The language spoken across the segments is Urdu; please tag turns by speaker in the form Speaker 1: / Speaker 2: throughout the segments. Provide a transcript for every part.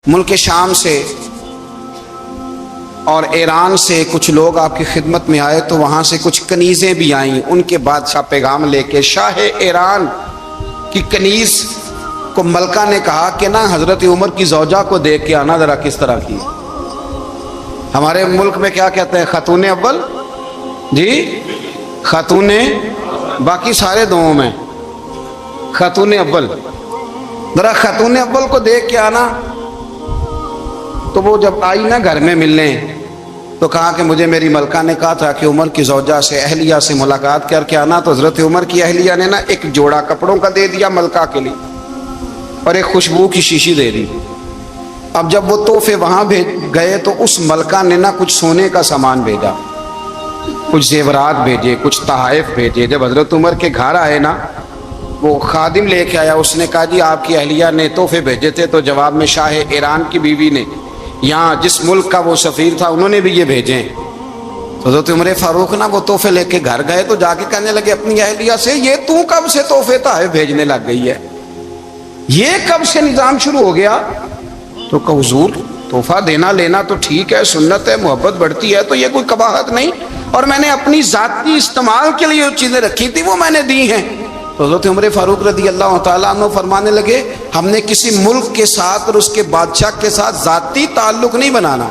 Speaker 1: ملک شام سے اور ایران سے کچھ لوگ آپ کی خدمت میں آئے تو وہاں سے کچھ کنیزیں بھی آئیں، ان کے بادشاہ پیغام لے کے شاہ ایران کی کنیز کو ملکہ نے کہا کہ نا حضرت عمر کی زوجہ کو دیکھ کے آنا ذرا کس طرح کی۔ ہمارے ملک میں کیا کہتے ہیں؟ خاتون اول، جی خاتون، باقی سارے دوؤں میں خاتون اول، ذرا خاتون اول کو دیکھ کے آنا۔ تو وہ جب آئی نا گھر میں ملنے تو کہا کہ مجھے میری ملکہ نے کہا تھا کہ عمر کی زوجہ سے اہلیہ سے ملاقات کر کے آنا۔ تو حضرت عمر کی اہلیہ نے نا ایک جوڑا کپڑوں کا دے دیا ملکہ کے لیے اور ایک خوشبو کی شیشی دے دی۔ اب جب وہ تحفے وہاں گئے تو اس ملکہ نے نا کچھ سونے کا سامان بھیجا، کچھ زیورات بھیجے، کچھ تحائف بھیجے۔ جب حضرت عمر کے گھر آئے نا وہ خادم لے کے آیا، اس نے کہا جی آپ کی اہلیہ نے تحفے بھیجے تھے، تو جواب میں شاہ ایران کی بیوی نے یہاں جس ملک کا وہ سفیر تھا انہوں نے بھی یہ بھیجے۔ حضرت عمر فاروق نا وہ تحفے لے کے گھر گئے تو جا کے کہنے لگے اپنی اہلیہ سے یہ تو کب سے تحفے تحائف بھیجنے لگ گئی ہے، یہ کب سے نظام شروع ہو گیا؟ تو کہ حضور تحفہ دینا لینا تو ٹھیک ہے، سنت ہے، محبت بڑھتی ہے، تو یہ کوئی قباحت نہیں، اور میں نے اپنی ذاتی استعمال کے لیے جو چیزیں رکھی تھی وہ میں نے دی ہیں۔ تو حضرت عمر فاروق رضی اللہ تعالیٰ عنہ فرمانے لگے ہم نے کسی ملک کے ساتھ اور اس کے بادشاہ کے ساتھ ذاتی تعلق نہیں بنانا،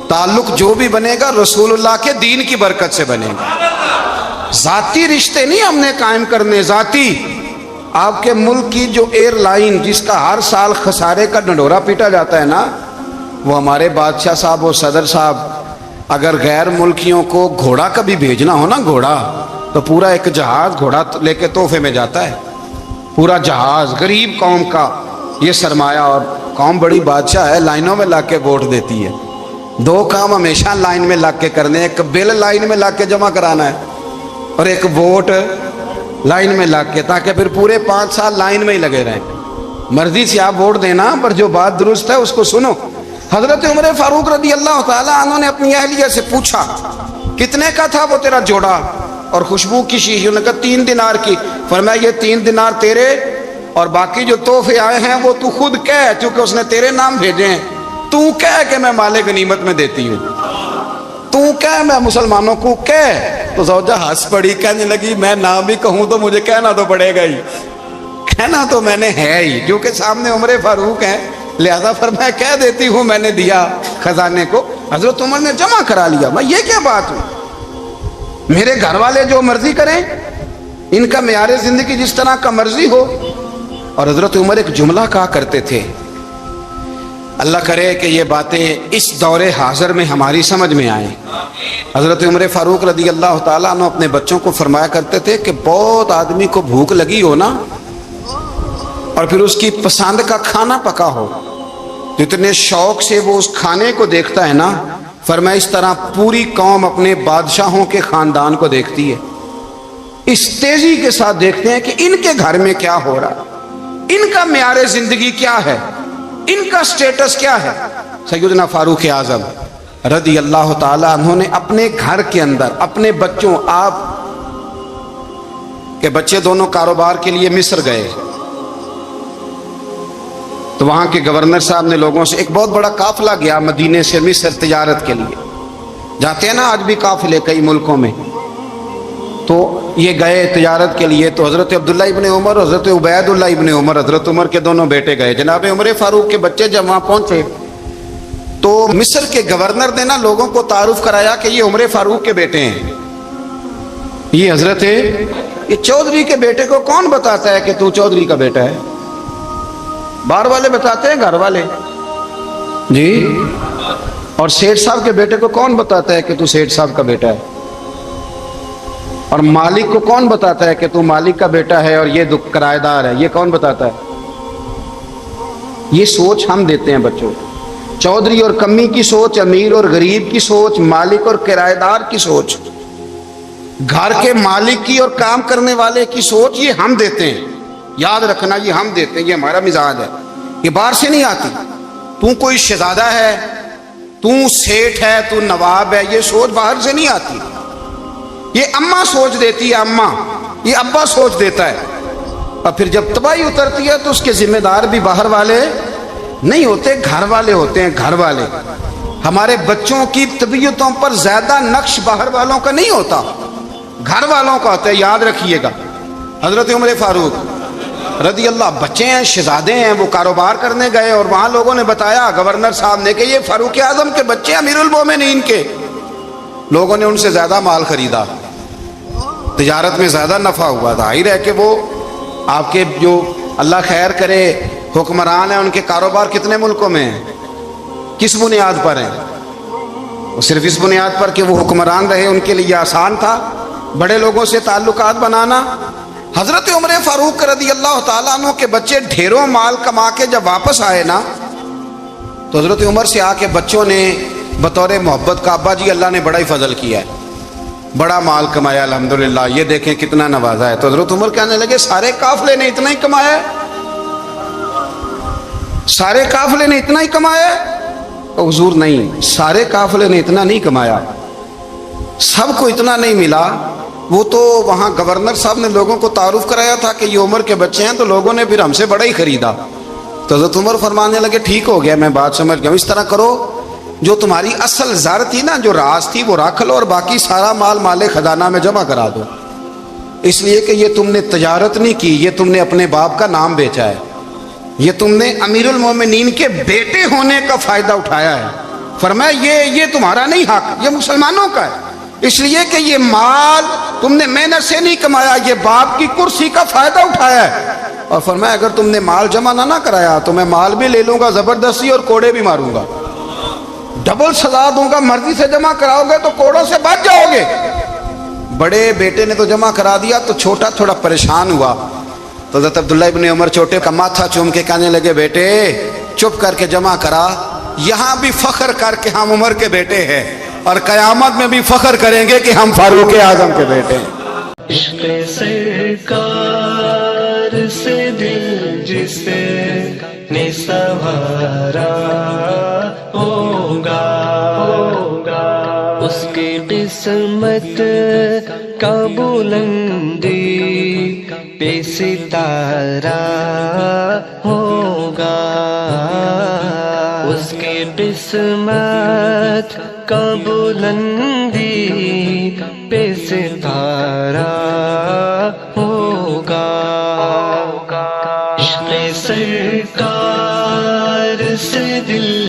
Speaker 1: تعلق جو بھی بنے گا رسول اللہ کے دین کی برکت سے بنے گا، ذاتی رشتے نہیں ہم نے قائم کرنے۔ ذاتی آپ کے ملک کی جو ایئر لائن جس کا ہر سال خسارے کا ڈنڈورا پیٹا جاتا ہے نا، وہ ہمارے بادشاہ صاحب اور صدر صاحب اگر غیر ملکیوں کو گھوڑا کبھی بھیجنا ہو نا، گھوڑا تو پورا ایک جہاز گھوڑا لے کے تحفے میں جاتا ہے، پورا جہاز غریب قوم کا یہ سرمایہ، اور قوم بڑی بادشاہ ہے، لائنوں میں لگ کے ووٹ دیتی ہے۔ دو کام ہمیشہ لائن میں لگ کے کرنے، ایک بل لائن میں لگ کے جمع کرانا ہے اور ایک ووٹ لائن میں لگ کے، تاکہ پھر پورے 5 سال لائن میں ہی لگے رہیں۔ مرضی سے آپ ووٹ دینا پر جو بات درست ہے اس کو سنو۔ حضرت عمر فاروق رضی اللہ تعالیٰ عنہ نے اپنی اہلیہ سے پوچھا کتنے کا تھا وہ تیرا جوڑا اور خوشبو کی شیشی؟ انہوں نے کہا 3 دینار کی۔ فرمایا یہ 3 دینار تیرے اور باقی جو تحفے آئے ہیں وہ تو خود کہہ، کیونکہ اس نے تیرے نام بھیجے ہیں، تو کہہ کہ میں مال غنیمت میں دیتی ہوں، تو کہہ میں مسلمانوں کو کہہ۔ تو زوجہ ہنس پڑی، کہنے لگی میں نہ بھی کہوں تو مجھے کہنا تو پڑے گا ہی، کہنا تو میں نے ہے ہی، کیونکہ سامنے عمر فاروق ہیں، لہذا فرمایا کہہ دیتی ہوں میں نے دیا خزانے کو۔ حضرت عمر نے جمع کرا لیا۔ میں یہ کیا بات ہوئی؟ میرے گھر والے جو مرضی کریں، ان کا معیار زندگی جس طرح کا مرضی ہو۔ اور حضرت عمر ایک جملہ کہا کرتے تھے، اللہ کرے کہ یہ باتیں اس دور حاضر میں ہماری سمجھ میں آئیں۔ حضرت عمر فاروق رضی اللہ تعالیٰ عنہ اپنے بچوں کو فرمایا کرتے تھے کہ بہت آدمی کو بھوک لگی ہو نا اور پھر اس کی پسند کا کھانا پکا ہو، جتنے شوق سے وہ اس کھانے کو دیکھتا ہے نا، فرمایا اس طرح پوری قوم اپنے بادشاہوں کے خاندان کو دیکھتی ہے، اس تیزی کے ساتھ دیکھتے ہیں کہ ان کے گھر میں کیا ہو رہا، ان کا معیار زندگی کیا ہے، ان کا سٹیٹس کیا ہے۔ سیدنا فاروق اعظم رضی اللہ تعالی عنہ نے اپنے گھر کے اندر اپنے بچوں، آپ کے بچے دونوں کاروبار کے لیے مصر گئے تو وہاں کے گورنر صاحب نے لوگوں سے، ایک بہت بڑا قافلہ گیا مدینے سے مصر تجارت کے لیے، جاتے ہیں نا آج بھی قافلے کئی ملکوں میں، تو یہ گئے تجارت کے لیے۔ تو حضرت عبداللہ ابن عمر اور حضرت عبید اللہ ابن عمر، حضرت عمر کے دونوں بیٹے گئے۔ جناب عمر فاروق کے بچے جب وہاں پہنچے تو مصر کے گورنر نے نا لوگوں کو تعارف کرایا کہ یہ عمر فاروق کے بیٹے ہیں، یہ حضرت یہ چودھری کے بیٹے کو کون بتاتا ہے کہ تو چودھری کا بیٹا ہے؟ باہر والے بتاتے ہیں، گھر والے جی، اور سیٹھ صاحب کے بیٹے کو کون بتاتا ہے کہ تو سیٹھ صاحب کا بیٹا ہے؟ اور مالک کو کون بتاتا ہے کہ تو مالک کا بیٹا ہے اور یہ کرایہ دار ہے؟ یہ کون بتاتا ہے؟ یہ سوچ ہم دیتے ہیں بچوں کو، چودھری اور کمی کی سوچ، امیر اور غریب کی سوچ، مالک اور کرایہ دار کی سوچ، گھر کے مالک کی اور کام کرنے والے کی سوچ، یہ ہم دیتے ہیں۔ یاد رکھنا یہ ہم دیتے ہیں، یہ ہمارا مزاج ہے، یہ باہر سے نہیں آتی۔ تو کوئی شہزادہ ہے، تو سیٹھ ہے، تو نواب ہے، یہ سوچ باہر سے نہیں آتی، یہ اماں سوچ دیتی ہے، اماں، یہ ابا سوچ دیتا ہے، اور پھر جب تباہی اترتی ہے تو اس کے ذمہ دار بھی باہر والے نہیں ہوتے، گھر والے ہوتے ہیں، گھر والے. ہمارے بچوں کی طبیعتوں پر زیادہ نقش باہر والوں کا نہیں ہوتا، گھر والوں کا ہوتا ہے. یاد رکھیے گا حضرت عمر فاروق رضی اللہ، بچے ہیں، شہزادے ہیں، وہ کاروبار کرنے گئے اور وہاں لوگوں نے بتایا گورنر صاحب نے کہ یہ فاروق اعظم کے بچے، امیر المومنین کے. لوگوں نے ان سے زیادہ مال خریدا، تجارت میں زیادہ نفع ہوا. ظاہر ہے کہ وہ آپ کے جو اللہ خیر کرے حکمران ہیں، ان کے کاروبار کتنے ملکوں میں ہیں، کس بنیاد پر ہیں؟ وہ صرف اس بنیاد پر کہ وہ حکمران رہے، ان کے لیے آسان تھا بڑے لوگوں سے تعلقات بنانا. حضرت عمر فاروق رضی اللہ تعالیٰ عنہ کے بچے ڈھیروں مال کما کے جب واپس آئے نا، تو حضرت عمر سے آ کے بچوں نے بطور محبت کا ابا جی اللہ نے بڑا ہی فضل کیا ہے، بڑا مال کمایا الحمدللہ، یہ دیکھیں کتنا نوازا ہے. تو حضرت عمر کہنے لگے سارے قافلے نے اتنا ہی کمایا ہے، سارے قافلے نے اتنا ہی کمایا ہے؟ حضور نہیں، سارے قافلے نے اتنا نہیں کمایا، سب کو اتنا نہیں ملا. وہ تو وہاں گورنر صاحب نے لوگوں کو تعارف کرایا تھا کہ یہ عمر کے بچے ہیں، تو لوگوں نے پھر ہم سے بڑا ہی خریدا. تو حضرت عمر فرمانے لگے ٹھیک ہو گیا، میں بات سمجھ گیا ہوں، اس طرح کرو جو تمہاری اصل زر تھی نا، جو راز تھی، وہ رکھ لو اور باقی سارا مال مال خزانہ میں جمع کرا دو. اس لیے کہ یہ تم نے تجارت نہیں کی، یہ تم نے اپنے باپ کا نام بیچا ہے، یہ تم نے امیر المومنین کے بیٹے ہونے کا فائدہ اٹھایا ہے. فرمایا یہ تمہارا نہیں حق، یہ مسلمانوں کا ہے، اس لیے کہ یہ مال تم نے محنت سے نہیں کمایا، یہ باپ کی کرسی کا فائدہ اٹھایا ہے. اور فرمایا اگر تم نے مال جمع نہ کرایا تو میں مال بھی لے لوں گا زبردستی اور کوڑے بھی ماروں گا، ڈبل سزا دوں گا. مرضی سے جمع کراؤ گے تو کوڑوں سے بچ جاؤ گے. بڑے بیٹے نے تو جمع کرا دیا، تو چھوٹا تھوڑا پریشان ہوا. تو حضرت عبداللہ ابن عمر چھوٹے کا ماتھا چوم کے کہنے لگے بیٹے چپ کر کے جمع کرا، یہاں بھی فخر کر کے ہم عمر کے بیٹے ہیں اور قیامت میں بھی فخر کریں گے کہ ہم فاروق اعظم کے بیٹے ہیں.
Speaker 2: عشق سرکار سے دل جس نے سنوارا ہوگا، اس کی قسمت کا بلندی پہ ستارہ ہوگا، اس کی قسمت کا بلندی پہ ستارہ